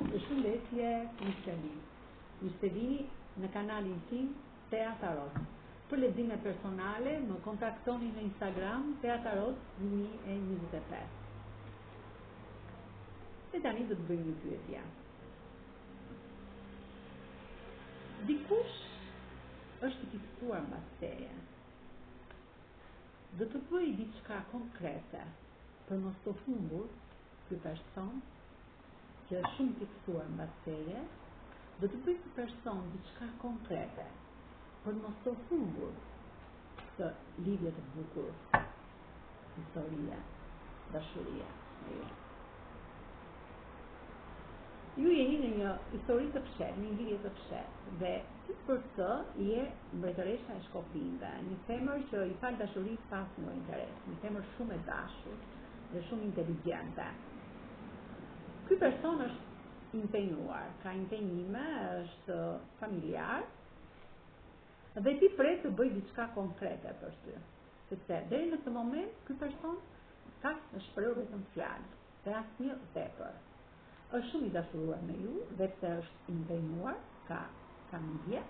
Përshëndetje, ishte vini në kanalin tim Tea Tarot. Për lexime personale më kontaktoni në Instagram Tea Tarot 2025. E tani do të bëjmë një pyetje. Dikush është i fiksuar mbas teje. Do të bëj diçka konkrete për mos të humbur ky person që është shumë fiksuar mbas teje, do të bëj ky person diçka konkrete për mos të humbur këtë lidhje të bukur, historia, dashuria me ju. Ju jeni në një histori të fshehtë, në një lidhje të fshehtë dhe si për të je mbretëresha e shkopinjve, një femër që i fal dashurisë pas një interes, një femër shumë e dashur dhe shumë inteligjente. Ky person është impenjuar, ka impenjime, është familjar dhe ti pret të bëj diçka konkrete për ty. Sepse deri në këtë moment ky person ka shprehur vetëm fjalë, dhe asnjë tepër. Është shumë i dashuruar me ju, vetë është impenjuar, ka familje,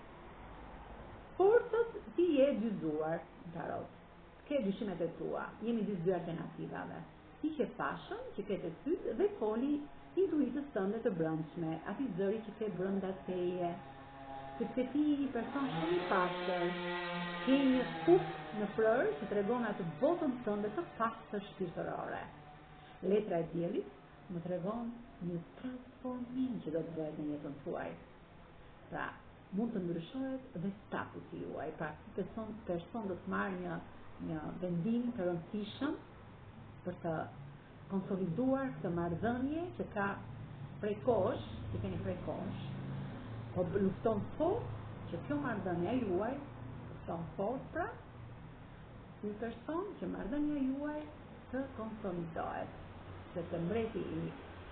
por ti je dyzuar në tarot. Ke dyshimet e tua, jemi dy alternativave. Ti që pashën, që ke të sytë dhe foli intuitës tënde të brendshme, atij zëri që ke brenda teje, sepse ti je një person shumë i pastër, ke një kuk në prër që tregon atë botën tënde të pastër shpirtërore. Letra e diellit më tregon një transformim që do të bëhet në jetën tuaj. Pra, mund të ndryshohet dhe statusi juaj. Pra, person do të marrë një vendim të rëndësishëm për të konsoliduar këtë marrëdhënie që ka prej kohësh, që keni prej kohësh, po lufton fort që kjo marrëdhënie juaj lufton fort, pra ky person që marrëdhënia juaj të konsolidohet. Sepse mbreti i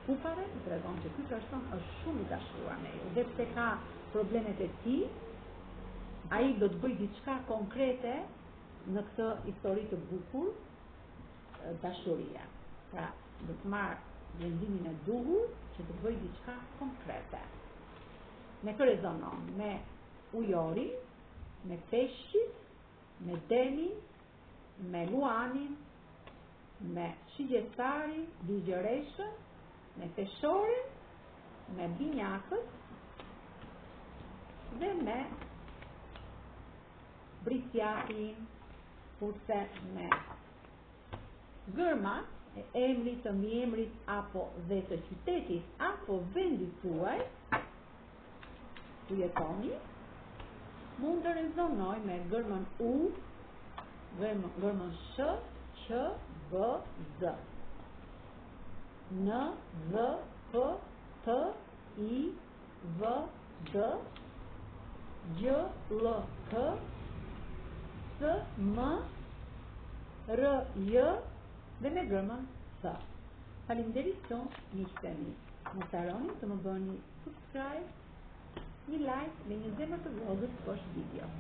kupave të tregon që ky person është shumë i dashuruar me ju, dhe pse ka problemet e tij, ai do të bëjë diçka konkrete në këtë histori të bukur, dashuria. Pra, do të marrë vendimin e duhur që të bëjë diçka konkrete. Me kë rezonon? Me ujorin, me peshqit, me denin, me luanin, me shigjestarin, ligjëreshën, me peshorin, me binjakët dhe me brisjatin, kurse me gërma e emrit, të mbiemrit apo dhe të qytetit apo vendit tuaj ku jetoni, mund të rezonoj me gërmën U, gërmën Sh, Q, B, Z, N, V, P, T, I, V, D, Gj, L, K, S, M, R, J dhe me gërmën S. Faleminderit shumë, miqtë e mi. Mos harroni të më bëni subscribe, një like dhe një zemër të vogël poshtë video.